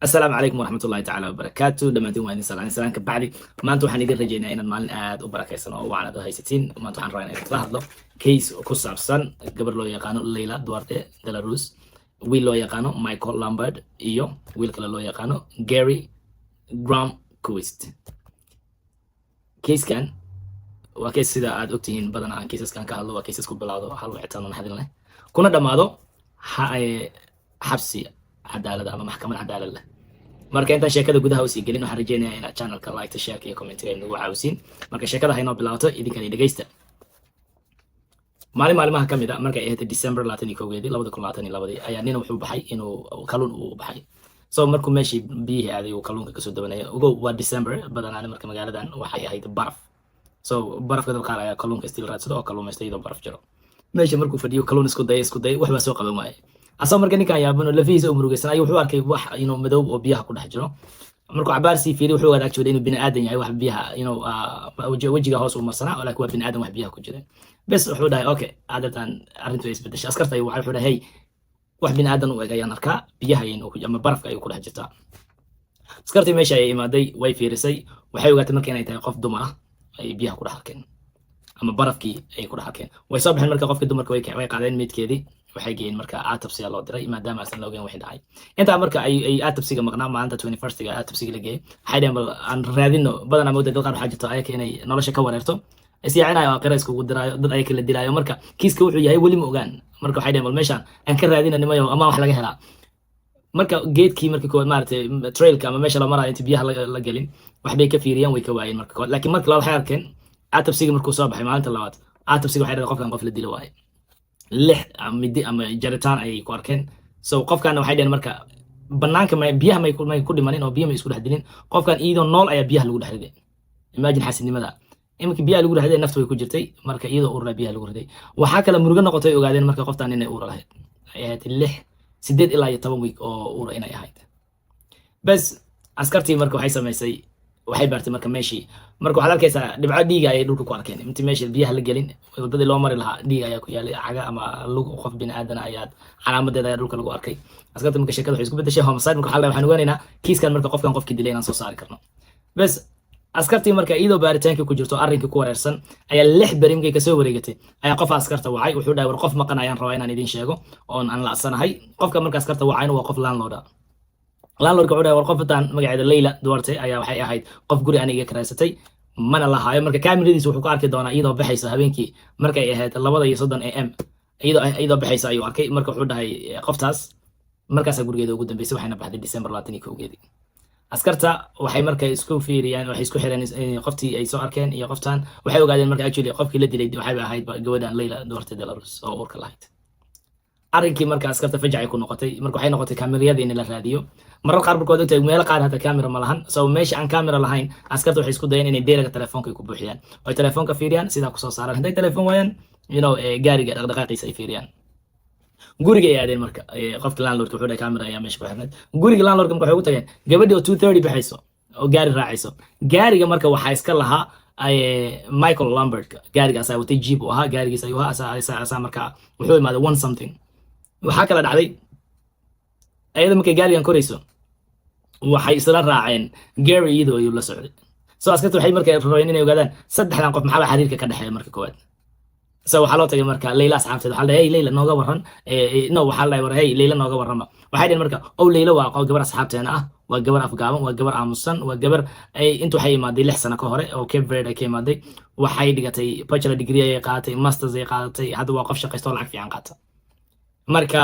السلام عليكم ورحمة الله تعالى وبركاته دمانتين وإن سلام سلام كبعدي ما أنتوا حنيجي رجعنا إن المال آد وبركة وعلى ده هاي ستين ما أنتوا حنراينا إطلاع له كيس وكوس عبسان قبل لو يقانو ليلى دوارتي دلاروس ويل لو يقانو مايكل لامبرد إيو ويل كلا لو يقانو جاري جرام كويست كيس كان وكيس سيدا آد أكتين بدنا كيسس كان كهلو وكيسس كبلاده حلو اعتنون هذين له كنا دمادو حبسي عدالة أما محكمة عدالة له marka inta sheekada gudaha u sii gelin waxaan rajeynayaa inaad channelka like share iyo comment-ga nagu caawisiin marka sheekada haynoo bilaabato idinkana dhageysta maalmaha kamid ah markay ahayd December 2022 ayaa nin wuxuu baxay inuu kalluun u baxay soo markuu meeshii biyihii aaday uu kalluunka kasoo dabanaya ugu waa December badanaa marka magaaladan waxay ahayd baraf soo barafka dad qaar ayaa kalluunka still raadsado oo kalluumaystay iyadoo baraf jiro meesha markuu fadhiyo kalluun isku day waxba soo qaban waayay asoo marka ninkan yaabano lafiisa uu murugaysan ayuu wuxuu arkay wax inuu madow oo biyaha ku dhex jiro markuu cabaar si fiiri wuxuu wadaag jooday inuu bini aadan yahay wax biyaha inuu wajiga hoos u marsanaa laakiin waa bini aadan wax biyaha ku jira bas wuxuu dhahay okay aadatan arintu isbedeshay askarta wuxuu dhahay hey wax bini aadan u eegayaan arkaa biyaha inuu ku ama barafka ayuu ku dhex jirtaa askartii meesha ay imaaday way fiirisay waxay ogaatay markii inay tahay qof dumar ah ay biyaha ku dhex arkeen ama barafkii ay ku dhex arkeen way soo baxeen marka qofkii dumarka way qaadeen meedkeedii waxay geeyeen marka aatabsiga loo diray maadaama aysan la ogeyn wixii dhacay inta marka ay aatabsiga maqnaa maalinta 21st-ga aatabsiga la geeyay waxay dhaheen bal aan raadino badanaa mooday dad qaar waxaa jirto ayaka inay nolosha ka wareerto isyaacinayo aqira iskugu diraayo dad ayaka la dilaayo marka kiiska wuxuu yahay weli ma ogaan marka waxay dhaheen bal meeshaan aan ka raadina nimayo ama wax laga helaa marka geedkii markii koowaad maaragtay trailka ama meesha la marayo inta biyaha la gelin waxbay ka fiiriyeen way ka waayeen marka koowaad laakiin marka labaad waxay arkeen aatabsiga markuu soo baxay maalinta labaad aatabsiga waxay dhaheen qofkan qof la dilo waaye lix midi ama jaritaan ayay ku arkeen so qofkan waxay dhaheen marka banaanka biyaha may ku dhimanin oo biyaha may isku dhex dilin qofkan iyadoo nool ayaa biyaha lagu dhex riday imagine xasidnimada iminka biyaha lagu dhex riday naftu way ku jirtay marka iyadoo uur biyaha lagu riday waxaa kale murugo noqotay ogaadeen marka qoftan inay uur lahayd ay ahayd 8 ilaa 10 week oo uur inay ahayd bas askartii marka waxay samaysay waxay baartay marka meeshii marka waxaad arkaysaa dhibco dhiiga ay dhulka ku arkeen inta meeshii biyaha la gelin wadadii loo mari lahaa dhiig ayaa ku yaalay caga ama lug qof bini aadan ayaad calaamadeeda ayaa dhulka lagu arkay askarta marka sheekada waxay isku bedeshay homicide marka waxaan ogaanaynaa kiiskan marka qofkan qofkii dilay inaan soo saari karno bas askartii marka iyadoo baaritaankii ku jirto arrinkii ku wareersan ayaa 6 beri markay kasoo wareegatay ayaa qof askarta wacay wuxuu dhahay war qof maqan ayaan rabaa inaan idin sheego oon aan la'sanahay qofka marka askarta wacayna waa qof landlord landlordka wuxuu dhahay war qoftan magaceeda Leila Duarte ayaa waxay ahayd qof guri aniga karaysatay mana lahaayo marka kaamiradiisa wuxuu ku arki doonaa iyadoo baxaysa habeenkii markay ahayd 2:30 am iyadoo baxaysa ayuu arkay marka wuxuu dhahay qoftaas markaas gurigeeda ugu dambeysay waxayna baxday December 21 askarta waxay markay isku fiiriyaan waxay isku xireen qoftii ay soo arkeen iyo qoftan waxay ogaadeen marka actually qofkii la dilay waxay ahayd gabadhan Leila Duarte Delarus oo uurka lahayd arrinkii marka askarta fajacay ku noqotay marka waxay noqotay kaamirada in la raadiyo marar qaar markood intay meel qaar hata kaamira ma lahan soo meesha aan kaamira lahayn askarta waxay isku dayeen inay deeraga telefoonka ku buuxiyaan oo telefoonka fiiriyaan sida ku soo saaraan haday telefoon waayaan gaariga dhaqdhaqaaqiisa ay fiiriyaan guriga ay aadeen marka qofka landlordka wuxuu dhahay kaamira ayaa meesha ku xirnay guriga landlordka marka waxay u tageen gabadhii oo 2:30 baxayso oo gaari raacayso gaariga marka waxaa iska lahaa Michael Lambert gaarigaas ay watay jeep oo ahaa gaarigiisa ayuu ahaa marka wuxuu imaaday one something waxaa kala dhacday ayada markay gaarigan korayso waxay isla raaceen Gary iyadoo ayuu la socday soo askarta waxay markay rabeen inay ogaadaan saddexdan qof maxaa xiriirka ka dhaxeeya marka koowaad soo waxaa loo tagay marka Leila asxaabteed waxaa la hey Leila nooga waran waxaa la war hey Leila nooga warrama waxay dhaheen marka Leila waa gabar asxaabteena ah waa gabar afgaaban waa gabar aamusan waa gabar inta waxay imaaday 6 sano ka hore oo Cape Verde ka imaaday waxay dhigatay bachelor degree ay qaadatay masters ay qaadatay hadda waa qof shaqaysto lacag fiican qaata marka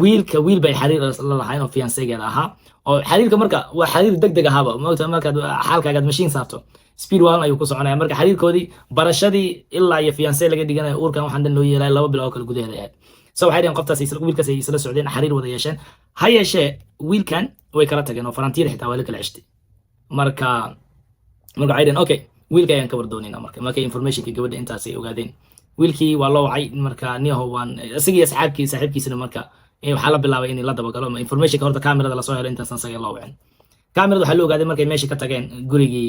wiil bay xiriir la lahayn oo fiancé-geeda ahaa oo xiriirka marka waa xiriir degdeg ahaba maogta marka xaalkaaga machine saarto speed wall ayuu ku soconaya marka xiriirkoodii barashadii ilaa iyo fiancé laga dhiganayo uurkan waxaan dhan loo yeelay 2 bilood oo kale gudaheeda ahayd soo waxay dhaheen qoftaas wiilkaas ay isla socdeen xiriir wada yeesheen ha yeeshee wiilkan way kala tageen oo farantiir xitaa waa la kala ceshtay marka waxay dhaheen okay wiilka ayaan ka wardoonina marka informationka gabadha intaas ay ogaadeen wiilkii waa loo wacay marka niyaho waan asagii saaxiibkiisana marka waxaa la bilaabay in la dabagalo informationka horta kaamirada la soo helo intaasan saga loo wicin kaamirada waxaa la ogaaday markay meesha ka tageen gurigii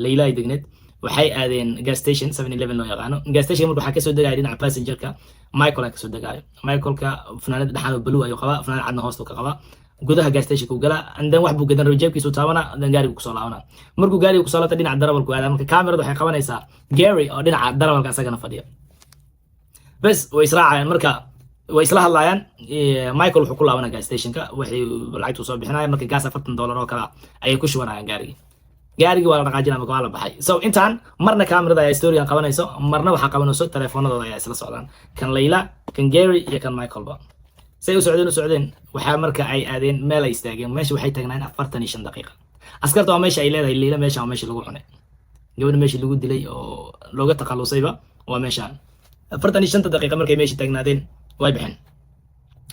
Leila ay degneed waxay aadeen gas station 7-Eleven loo yaqaano gas station marka waxaa kasoo degaya dhinaca passengerka Michael ayaa kasoo degaayo Michaelka fanaanada dhaxal blue ayuu qabaa fanaanada cadna hoosta ka qabaa gudaha gas station ku gala and then wax buu gadan rabo jeebkiisu taabana and then gaarigu kusoo laabana markuu gaarigu kusoo laabta dhinaca darawalku aada marka kaamiradu waxay qabanaysaa Gary oo dhinaca darawalka asagana fadhiya bas way israacayaan marka way isla hadlayaan Michael wuxuu ku laabanaa gas stationka wixii lacagtu soo bixinaya marka gas $40 oo kala ayay ku shubanayaan gaarigi waa la dhaqaajinaa marka waa la baxay so intaan marna kaamirada ayaa historian qabanayso marna waxaa qabanayso telefoonadooda ayaa isla socdaan kan Layla kan Gary iyo kan Michael ba say u socdeen waxaa marka ay aadeen meel ay istaageen meesha waxay taagnaan 45 daqiiqo askarta waa meesha ay leedahay Layla meesha waa meesha lagu cunay gabadha meesha lagu dilay oo looga takhalusayba waa meeshaan 45 daqiiqo markay meesha taagnaadeen way bixin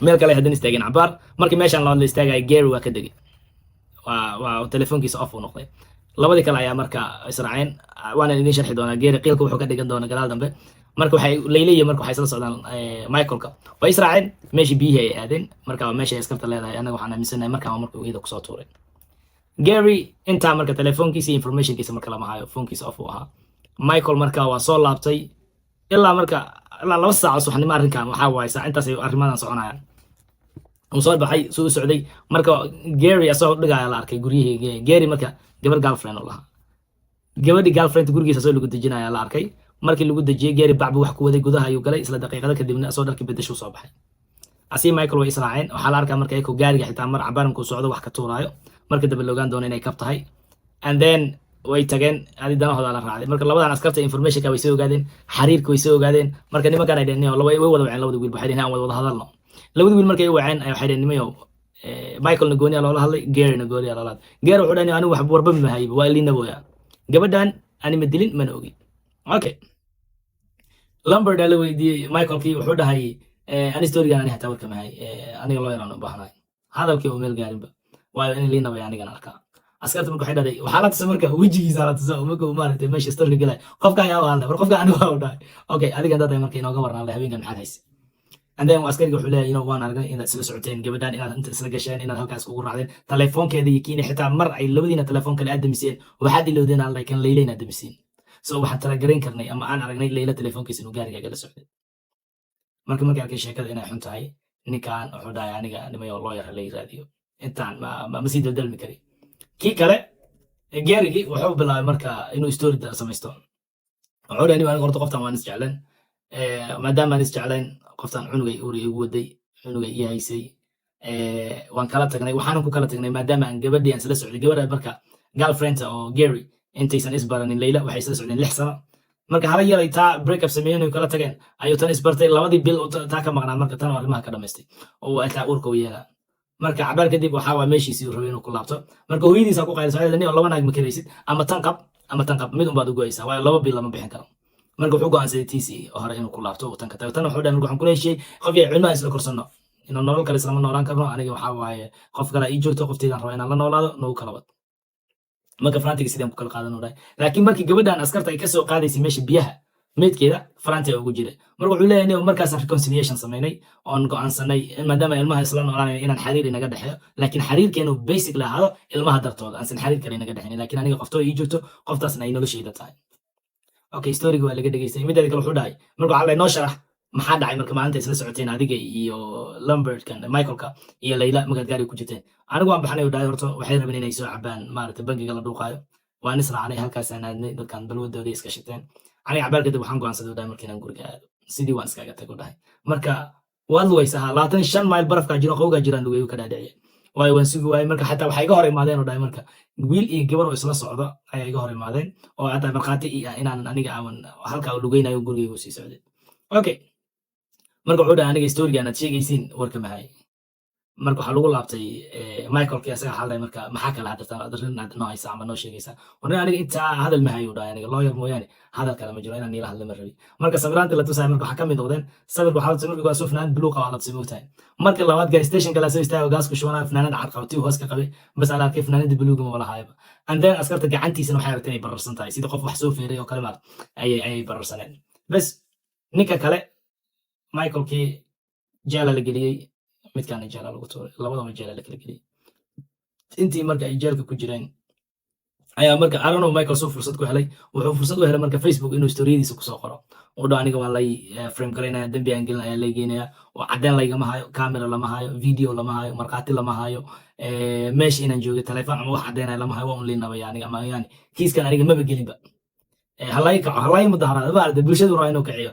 meel kale hadan istaageen cabaar markii meeshaan la istaagay Gary waa ka degay waa telefoonkiisa off u noqday labadii kale ayaa marka israaceen waana idin sharxi doonaa Gary qiilka wuxuu ka dhigan doonaa gadaal dambe marka waxay Layla iyo marka waxay isla socdaan Michaelka way israaceen meeshii biyihii ay aadeen marka meesha ay askarta leedahay anaga waxaan aaminsanahay marka uu kusoo tuuray Gary inta marka telefoonkiisa informationkiisa marka lama hayo foonkiisa off u ahaa Michael marka waa soo laabtay ilaa 2 saac subaxnimo arrinkan waxa waay saac intaas ay arrimadan soconayaan uu soo baxay soo socday marka Gary asoo dhigaya la arkay guriyihii Gary marka gabar girlfriend oo lahaa gabadhi girlfriend gurigiisa soo lagu dejinaya la arkay markii lagu dejiyay Gary bacbu wax ku waday gudaha ayuu galay isla daqiiqada kadibna asoo dharkii bedesho soo baxay asii Michael way israaceen waxa la arkaa marka ay ku gaariga xitaa mar cabaanku socdo wax ka tuuraayo marka daba loogaan doono inay kab tahay and then way tageen adidana la raacday marka labadan askarta information ka way soo ogaadeen xariirka way soo ogaadeen marka nimankan ay dheenay way wada waceen labada wiil waxay dheenay wada hadalno labada wiil markay waceen ay waxay dheenay nimayo Michael Nagoni loola hadlay Gary Nagoni loola hadlay Gary wuxuu dhahay anigu wax warba ma hayb waa liina booya gabadhan ani ma dilin mana ogi okay Lambert ala weydiiyay Michael kii wuxuu dhahay ani story-gan ani hataa warka ma hay aniga loo yaraan u baahnaay hadalkii uu meel gaarinba waa in liina booya aniga arkaa askarta markuu xidhaday waxa la tusay marka wajigiisa la tusay marka uu maartay meesha story galay qofka ayaa waalna qofka anigu waa u dhahay okay adiga dad ay marka inooga warnaan habeenkan maxaad haysay and then askariga wuxuu leeyahay waan aragay inaad isla socoteen gabadhan inaad inta isla gasheen inaad halkaas ugu raacdeen telefoonkeeda iyo kiina xitaa mar ay labadiina telefoon kale aad damiseen waxaad ilowdeen aan laakiin Layla inaad damiseen so waxaan tala garan karnay ama aan aragnay Layla telefoonkiisa inuu gaariga gala socday markii arkay sheekada inay xun tahay ninkan wuxuu dhahay aniga nimayo lawyer la yiraahdo intaan ma sii daldalmi kari kii kale Gary wuxuu bilaabay marka inuu story samaysto wuxuu dhahay aniga horta qoftan waan isjeclaan maadaama aan isjeclaan qoftan cunugay uuri ugu waday cunugay ii haysay waan kala tagnay waxaan ku kala tagnay maadaama aan gabadhii aan isla socday gabadha marka girlfriend oo Gary intaysan isbaranin Layla waxay isla socdeen 6 sano marka hala yaray taa break up sameeyeen oo kala tageen ayuu tan isbartay labadii bil oo taa ka maqnaa marka tan arrimaha ka dhameystay oo ay taa urka u yeelaa marka cabaar kadib waxa waa meeshiisii uu rabay inuu ku laabto marka hooyadiisa ku qaylay soo laba naag ma karaysid ama tan qab mid un baad u go'aysaa waa laba bil lama bixin karo marka wuxuu go'aansaday TC oo hore inuu ku laabto oo tan ka tago tan wuxuu dhahay waxaan ku leeshay qof ay cilmaha isla korsano inuu nolol kale isla noolaan karno aniga waxa waaye qof kale ii joogto qofteedan rabo inaan la noolaado noo kala wad marka Frantiga sidaan ku kala qaadan oo dhahay laakiin markii gabadhan askarta ay ka soo qaadaysay meesha biyaha meedkeeda Frantiga ugu jiray marka wuxuu leeyahay inuu markaas reconciliation sameynay oo go'aansanay maadaama ilmaha isla noolaan inaan xiriir inaga dhaxeeyo laakiin xiriirkeenu basic la ahaado ilmaha dartooda aan san xiriir kale inaga dhaxeyn laakiin aniga qoftoo ii joogto qoftaasna ay noloshayda tahay okay story-ga waa laga dhageystay midda kale wuxuu dhahay marka waxa la inoo sharax maxaa dhacay marka maalinta isla socoteen adiga iyo Lambertkan Michaelka iyo Layla markaad gaari ku jirteen anigu waan baxnay oo dhahay horto waxay rabeen inay soo cabaan maaragtay bangiga la dhuuqaayo waan israacnay halkaas aan aadnay dadkan balwadooda iska shiteen aniga cabaar kadib waxaan go'aansaday oo dhahay markii aan guriga aado sidii waan iskaga tago dhahay marka waad luwaysaa 25 mayl barafka jiro qowga jiraan lugayo ka dhaadhiciyay waayo waan sugi waayay marka xataa waxay iga hor imaadeen oo dhahay marka wiil iyo gabar oo isla socda ayaa iga hor imaadeen oo hadda marqaati inaan aniga aan halka lugaynayo gurigayga sii socday okay marka wuxuu dhahay aniga story-gan aad sheegaysiin warka mahay marka waxa lagu laabtay Michael kii asaga xalay marka maxaa kala hadaltaan aad noo haysa ama noo sheegaysa warna aniga inta hadal mahay u dhahay aniga lawyer mooyaane hadal kale ma jiro inaan ila hadlo ma rabi marka sawiraanta la tusay marka waxa ka mid noqdeen sawirku waxa sawirku waa soo fanaan blue qaba la sawirtay marka labaad gas station kala soo istaago gaasku shubana fanaanad cad qabtay hoos ka qabay bas ala kay fanaanada blue ma wala hayba and then askarta gacantiisana waxay rabtay inay bararsan tahay sida qof wax soo feeray oo kale maar ay bararsaneen bas ninka kale Michael kii jaala la geliyay midkaan jaala lagu tuuray labadaba jaala la kala geliyay intii marka ay jaalka ku jireen ayaa marka I don't know Michael soo fursad ku helay wuxuu fursad u helay marka Facebook inuu storyadiisa ku soo qoro oo dho aniga waa lay frame garaynaya dambi aan gelin ayaa lay geenaya oo cadeen laygama hayo camera lama hayo video lama hayo markhaati lama hayo meesha inaan joogay telefoon ama wax cadeenaya lama hayo waa un liinabaya aniga ama yani kiiskan aniga maba gelinba halay kaco halay mudaharaad baarda bulshadu waa inuu kiciyo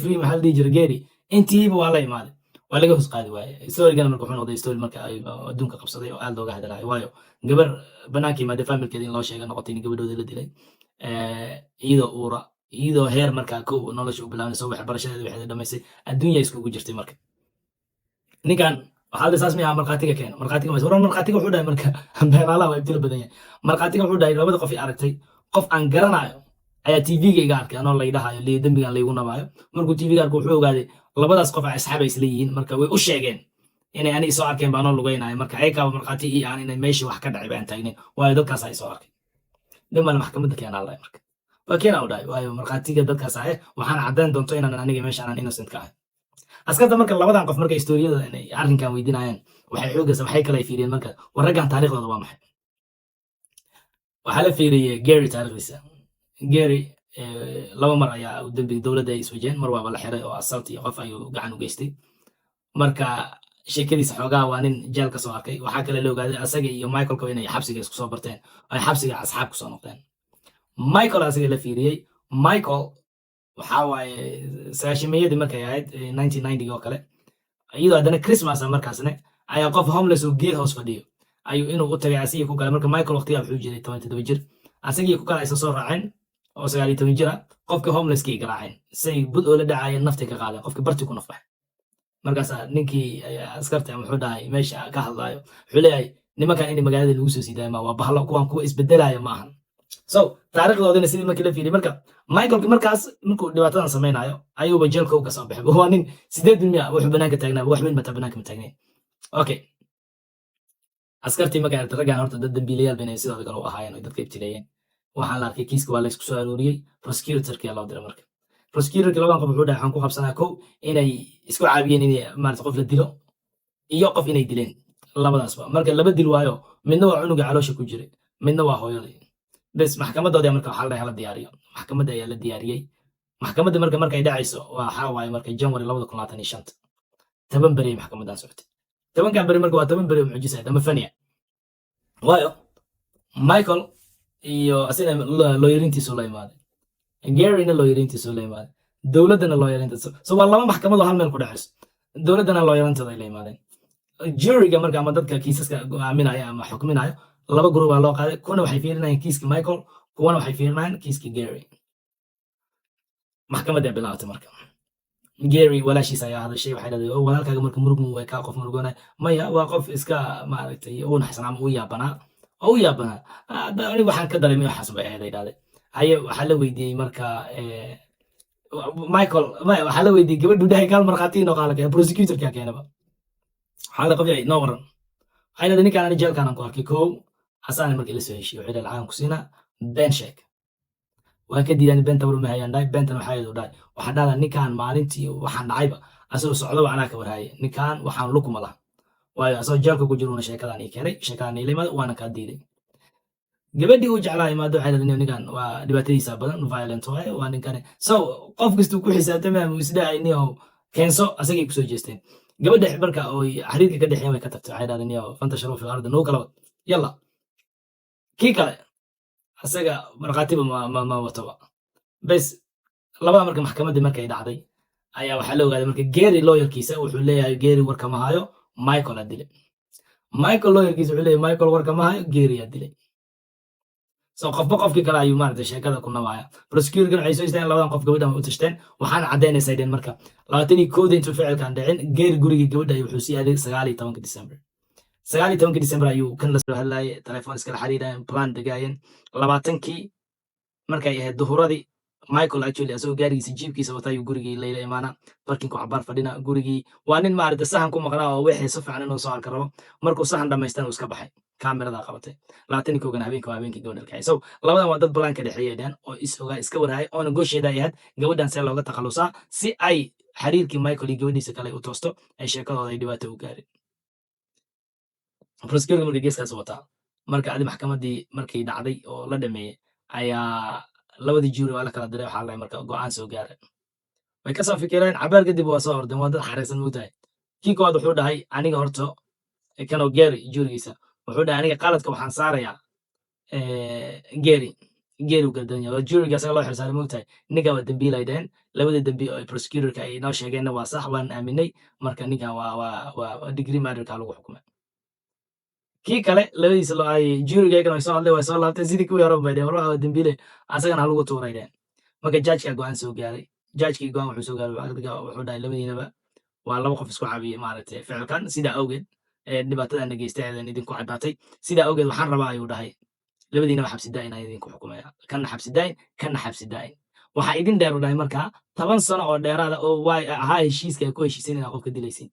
#free maxaa la dhihi jiray geeri intiiba waa la imaaday waa laga hoos qaadi waaye storygana marka wuxuu noqday story marka ay adduunka qabsaday oo aad looga hadlayo waayo gabar banaankii maada familkeeda in loo sheega noqotay in gabadhooda la dilay iyadoo uura iyadoo heer markaa kow nolosha u bilaabanayso waxbarashadeeda waxay dhamaysay adduunya iskugu jirtay marka ninkan waxaa la saas miyaa markhaatiga keena markhaatiga markhaatiga wuxuu dhahay marka beenaalaha waa ibtilo badan yahay markhaatiga wuxuu dhahay labada qof i aragtay qof aan garanayo ayaa tvga iga arkay anoo laydhahayo dembigan laygu nabaayo markuu tvga arka wuxuu ogaaday labadaas qof a asxaab ay isla yihiin marka way u sheegeen inay ani isoo arkeen baanoo lugaynayo marka ayakaaba markhaati ii aan inay meeshii wax ka dhacay baan taagnayn waayo dadkaas ay soo arkay dhimal maxkamadda keenaa lahay marka waa keena u dhahay waayo markhaatiga dadkaas ah waxaan caddayn doonto inaan aniga meesha aanan innocent ka ahay askarta marka labadan qof marka historiyada inay arrinkan weydiinayaan waxay xoogaysa waxay kale fiiriyeen marka warraggan taariikhdooda waa maxay waxaa la fiiriyey Gary taariikhdiisa Gary laba mar ayaa dambi dowladda ay iswajeen mar waaba la xiray oo assault iyo qof ayuu gacan u geystay marka sheekadiisa xoogaa waa nin jeel ka soo arkay waxaa kale la ogaaday asaga iyo Michael inay xabsiga isku soo barteen ay xabsiga asxaab ku soo noqdeen Michael asaga la fiiriyey Michael waxaa waaye sagaashimeeyadii markay ahayd 1990 oo kale iyadoo haddana Christmas markaasne ayaa qof homeless oo geed hoos fadhiyo ayuu inuu u tagay asigii ku kale marka Michael waqtigaa wuxuu jiray 17 jir asagii ku kale aysan soo raaceen oo 19 jira qofkii homelesskii garaaceen say bud oo la dhacayeen nafti ka qaadeen qofkii barti ku nafbaxay markaasa ninkii askarta wuxuu dhahay meesha ka hadlaayo wuxuu leeyahay nimankan in magaalada lagu soo siidaay ma waa bahlo kuwan kuwa isbedelaya maahan so taariikhdoodina sidii markii la fiiriyay marka Michael markaas markuu dhibaatadan samaynayo ayuuba jeelka uga soo baxay waa nin 8% wuxuu banaanka taagnaa wax weyn mata banaanka ma taagnayn okay askartii markay aragtay raggan horta dad dambiilayaal beenay sidoo kale u ahaayeen oo dadka ibtileeyeen waxaan la arkay kiiska waa la isku soo arooriyey prosecutorkii loo diray marka prosecutorkii labadan qof wuxuu dhahay waxaan ku qabsanaa kow inay isku caabiyeen inay maarata qof la dilo iyo qof inay dileen labadaasba marka laba dil waayo midna waa cunuga caloosha ku jiray midna waa hooyadii bes maxkamadoodii marka waxaa la dhahay la diyaariyo maxkamadda ayaa la diyaariyey maxkamadda markay dhacayso waxaa waaye marka January 2025 toban beri maxkamadan socotay tobankan beri marka waa toban beri mucjisa ama faniya waayo Michael iyo asina looyarintiisu la imaaday Garyna looyarintiisu la imaaday dowladana looyarintiisu so waa laba maxkamado hal meel ku dhacayso dowladana looyarintada la imaadeen juryga marka ama dadka kiisaska go'aaminaya ama xukminaya laba group baa loo qaaday kuna waxay fiirinayaan kiiska Michael kuwana waxay fiirinayaan kiiska Gary maxkamadda bilaawtay marka Gary walaashiisa ayaa hadashay waxay leedahay oo walaalkaaga marka murugmu way ka qof murugoonay maya waa qof iska maaragtay uu naxsan ama u yaabanaa ani waxaan ka dareemay waxaas bay ahayd idhaade haye waxaa la weydiiyey marka Michael waxaa la weydiiyey gabadhu dhahay kaal markhaati inoo qaala keena prosecutorka keenaba waxaa la qabiyay noo waran waxay leedahay ninkaan ani jeelkaan ku arkay kow asaana markii la soo heshiyo waxay leedahay lacag ku siinaa been sheeg waan ka diidan beenta war ma hayaan dhahay beentan waxaa iyadu dhahay waxaan dhahdaa ninkaan maalintii waxaan dhacayba asagoo socdo anaa ka warhaye ninkaan waxaan lukuma laha waayo asagoo jeelka ku jiruuna sheekadan ii keenay sheekadan ii limada waana kaa diiday gabadhii uu jeclaa imaado waxay leedahay ninkan waa dhibaatadiisa badan violent waaye waa ninkan so qof kastuu ku xisaabtamay ama isdhahay niyo keenso asagay kusoo jeesteen gabadha marka oo xiriirka ka dhexeeyay way ka tagtay waxay leedahay niyo fanta sharaf fil ardi noo kala yalla kii kale asaga marqaatiba ma wataba bes laba marka maxkamadda markay dhacday ayaa waxaa la ogaaday marka Gary lawyerkiisa wuxuu leeyahay Gary warka ma hayo Michael adile Michael lawyerkiisa wuxuu leeyahay Michael warka ma hayo Gary adile so qofkii kale ayuu maaragtay sheekada ku nawaaya prosecutor waxay soo istaageen labadan qof gabadhan u tashteen waxaan caddeynaysaa idin marka 21 intuu ficilkan dhicin Gary gurigii gabadha wuxuu sii aaday 19 December 19 December ayuu kan la soo hadlayay telefoon iskala xiriirayeen plan dagaayeen 20kii markay ahayd duhuradii Michael actually asoo gaarigiisa jiibkiisa wata ayuu gurigii Layla imaana parkingku cabaar fadhina gurigii waa nin maaragtay sahan ku maqnaa oo wixii si fiican inuu soo arka rabo markuu sahan dhamaystan uu iska baxay kaamirada qabatay 21 habeenkii gabadha kacay so labadan waa dad balan ka dhexeeyeen oo iska warhay oo negotiate ay ahayd gabadhan see looga takhalusaa si ay xiriirkii Michael iyo gabadhiisa kale u toosto ay sheekadooda ay dhibaato u gaarin prosecutor markii geeskaas wataa marka adi maxkamaddii markay dhacday oo la dhameeyey ayaa labadii jury waa la kala diray waxaa la marka go'aan soo gaaray way kasoo fikireen cabaar kadib waa soo ordeen waa dad xariisan moogtahay kii koowaad wuxuu dhahay aniga horto kanoo geeri juurigiisa wuxuu dhahay aniga qaladka waxaan saarayaa geeri geeri u gardan yahay juuriga asaga loo xilsaaray moogtahay ninkan waa dembiil ay dhaheen labadii dembi oo prosecutorka ay noo sheegeenna waa sax waan aaminay marka ninkan waa degree murderka lagu xukumay kii kale labadiisa loo ay juuriga iyagana way soo hadleen way soo laabteen sidii kuwii hore bay dheheen war waa dembiile asagana ha lagu tuuray dheheen marka jajka go'aan soo gaaray jajkii go'aan wuxuu soo gaaray wuxuu dhahay labadiinaba waa laba qof isku caabiyey maaragtay ficilkan sidaa awgeed dhibaatadana geystay eedan idinku caddaatay sidaa awgeed waxaan rabaa ayuu dhahay labadiinaba xabsi daa'in ayaan idinku xukumaya kana xabsi daa'in kana xabsi daa'in waxaa idin dheer u dhahay markaa 10 sano oo dheeraada oo waay ahaa heshiiska ay ku heshiiseen inaad qofka dilaysin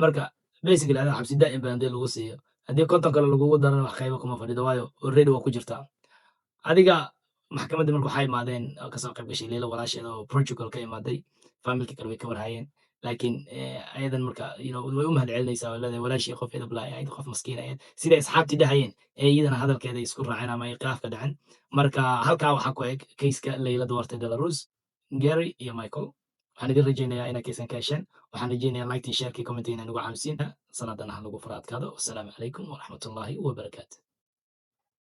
marka basically adaa xabsi daa'in baan dee lagu siiyo haddii konton kale lagugu darana wax qaybo kuma fadhido waayo already waa ku jirtaa adiga maxkamadda marka waxay imaadeen oo kasoo qayb gashay leila walaasheeda oo portugal ka imaaday familka kale way ka warhayeen laakiin ayadan marka way u mahad celinaysaa oo leedahay walaashii qof edab lahay ahayd qof maskiin ahayd siday asxaabtii dhahayeen ee iyadana hadalkeeda isku raaceen ama ay khilaaf ka dhacen marka halkaa waxaa ku eg kayska leila duwarte delarus gary iyo michael waxaan idin rajaynayaa inaa kaysan ka hesheen waxaan rajaynayaa liktii sharekii commentii inaa nagu caawisiin sanadana ha nagu fara adkaado wasalaamu calaykum waraxmatullaahi wabarakaatu